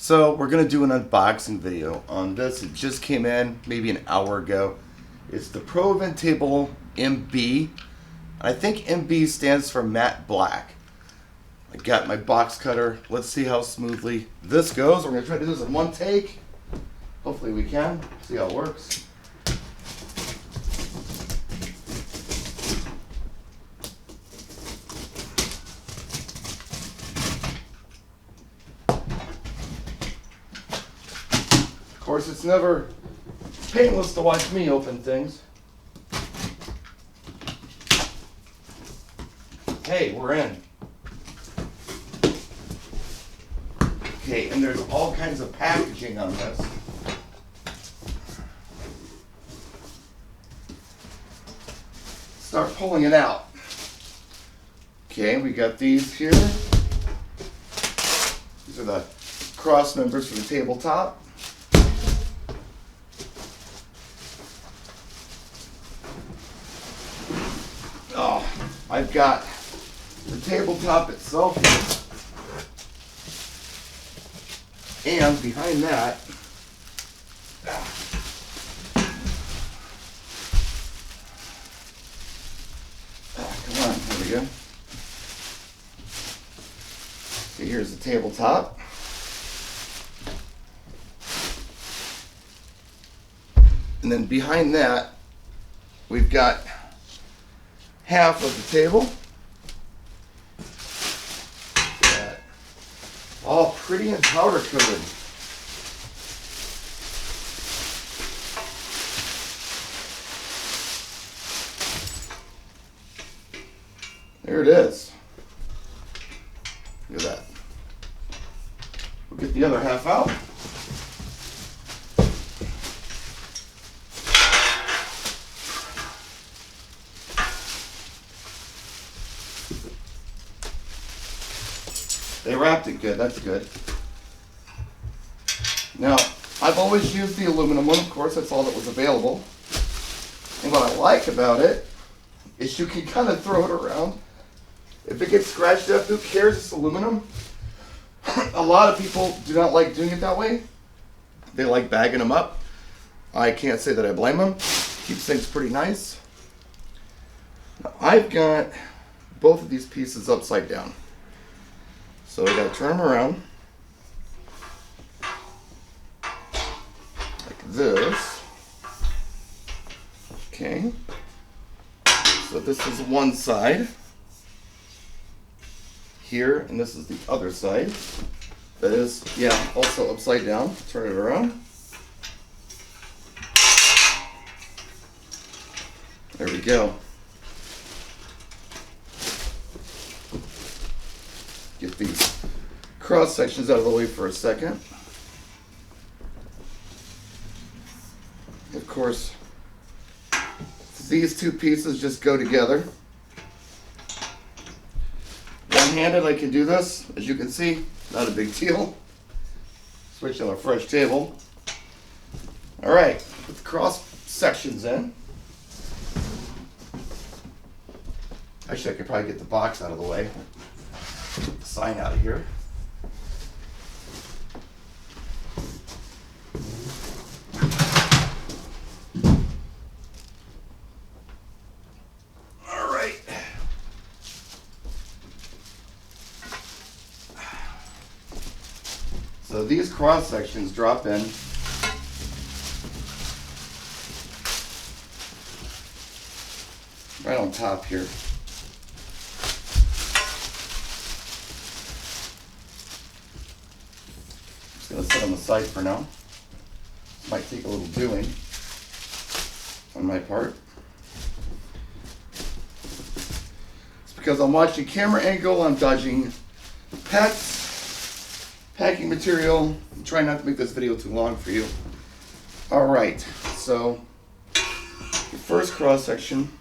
So we're gonna do an unboxing video on this. It just came in maybe an hour ago. It's the Pro Event Table MB. I think MB stands for matte black. I got my box cutter. Let's see how smoothly this goes. We're gonna try to do this in one take. Hopefully we can. See how it works. Of course, it's never painless to watch me open things. Okay, we're in. Okay, and there's all kinds of packaging on this. Start pulling it out. Okay, we got these here. These are the cross members for the tabletop. Oh, I've got the tabletop itself here. And behind that, come on, here we go. So here's the tabletop. And then behind that, we've got half of the table. All pretty and powder coated. There it is. Look at that. We'll get the other half out. They wrapped it good, that's good. Now, I've always used the aluminum one, of course, that's all that was available. And what I like about it is you can kind of throw it around. If it gets scratched up, who cares, it's aluminum. A lot of people do not like doing it that way. They like bagging them up. I can't say that I blame them. Keeps things pretty nice. Now, I've got both of these pieces upside down. So we gotta turn them around like this. Okay. So this is one side here, and this is the other side. That is, yeah, also upside down. Turn it around. There we go. Get these cross sections out of the way for a second. Of course, these two pieces just go together. One-handed, I can do this. As you can see, not a big deal. Switch on a fresh table. All right, put the cross sections in. Actually, I could probably get the box out of the way. Get the sign out of here. All right. So these cross sections drop in. Right on top here. Gonna sit on the side for now. Might take a little doing on my part. It's because I'm watching camera angle, I'm dodging pets, packing material. I'm trying not to make this video too long for you. All right, so the first cross section,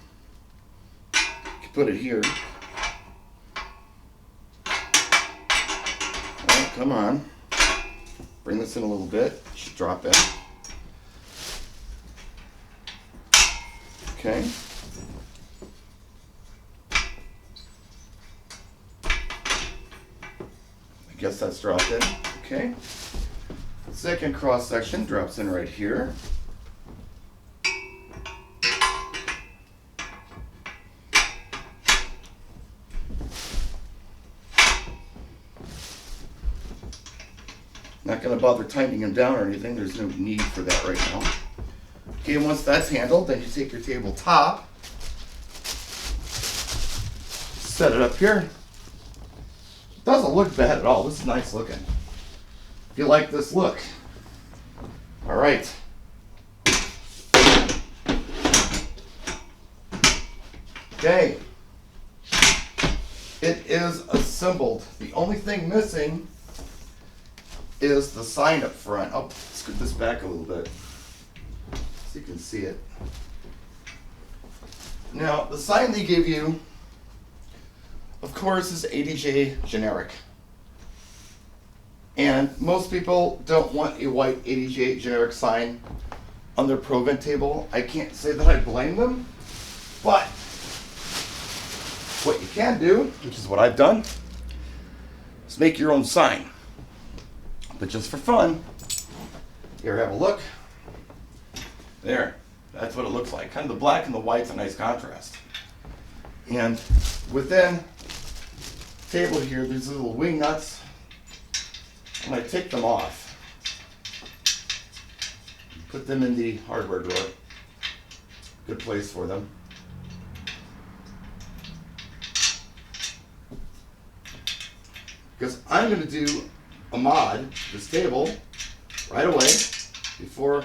you can put it here. Oh, come on. Bring this in a little bit, should drop in. Okay. I guess that's dropped in. Okay. second cross section drops in right here. Not going to bother tightening them down or anything. There's no need for that right now. Okay, once that's handled, then you take your tabletop, set it up here. It doesn't look bad at all. This is nice looking. If you like this look. All right. Okay. It is assembled. The only thing missing is the sign up front. I'll scoot this back a little bit so you can see it. Now, the sign they give you, of course, is ADJ generic. And most people don't want a white ADJ generic sign on their ProVent table. I can't say that I blame them, but what you can do, which is what I've done, is make your own sign. But just for fun, here, have a look. There, that's what it looks like. Kind of the black and the white's a nice contrast. And within the table here, these little wing nuts, I'm going to take them off. Put them in the hardware drawer. Good place for them. Because I'm going to do a mod, this table, right away, before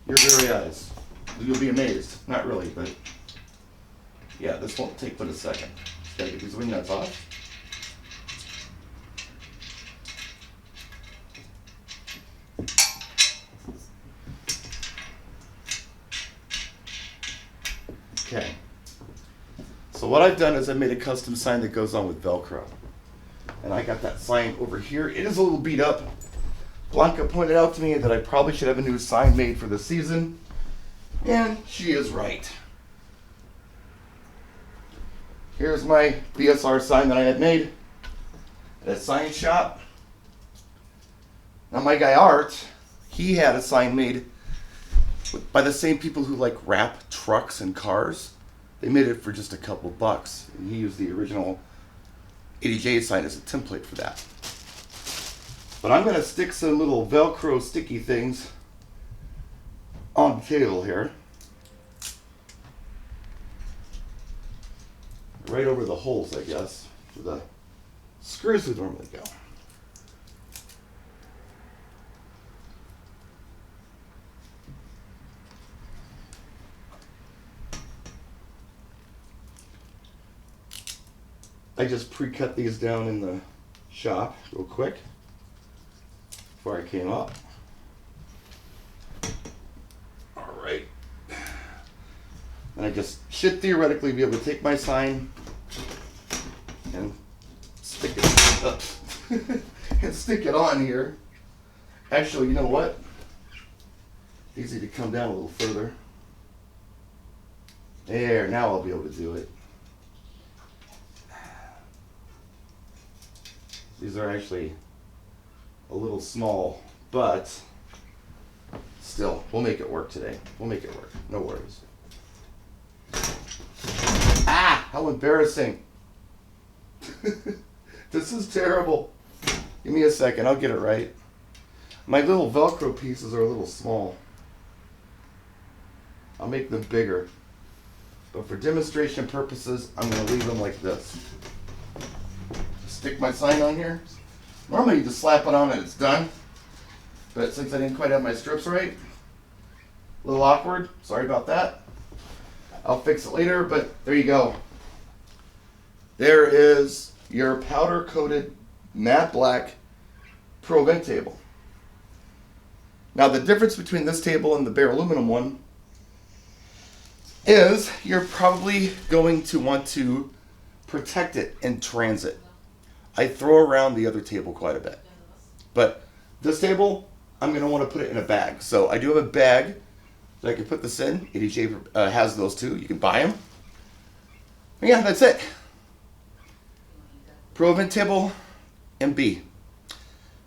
your very eyes. You'll be amazed. Not really, but yeah, this won't take but a second. Just gotta get these wing nuts off. Okay. So what I've done is I made a custom sign that goes on with Velcro. And I got that sign over here. It is a little beat up. Blanca pointed out to me that I probably should have a new sign made for the season. And she is right. Here's my BSR sign that I had made at a sign shop. Now my guy Art, he had a sign made by the same people who like wrap trucks and cars. They made it for just a couple bucks. And he used the original ADJ sign as a template for that. But I'm going to stick some little Velcro sticky things on the table here. Right over the holes, I guess, where the screws would normally go. I just pre-cut these down in the shop real quick before I came up. All right. And I just should theoretically be able to take my sign and stick it up and stick it on here. Actually, you know what? It's easy to come down a little further. There, now I'll be able to do it. These are actually a little small, but still, we'll make it work today. We'll make it work. No worries. Ah, how embarrassing. This is terrible. Give me a second, I'll get it right. My little Velcro pieces are a little small. I'll make them bigger. But for demonstration purposes, I'm going to leave them like this. Stick my sign on here. Normally you just slap it on and it's done. But since I didn't quite have my strips right, a little awkward. Sorry about that. I'll fix it later, but there you go. There is your powder coated matte black ProVent table. Now the difference between this table and the bare aluminum one is you're probably going to want to protect it in transit. I throw around the other table quite a bit. But this table, I'm going to want to put it in a bag. So I do have a bag that I can put this in. ADJ has those too. You can buy them. And yeah, that's it. ProVent table MB.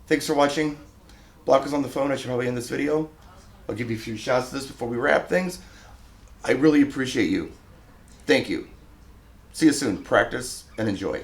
Thanks for watching. Block is on the phone. I should probably end this video. I'll give you a few shots of this before we wrap things. I really appreciate you. Thank you. See you soon. Practice and enjoy.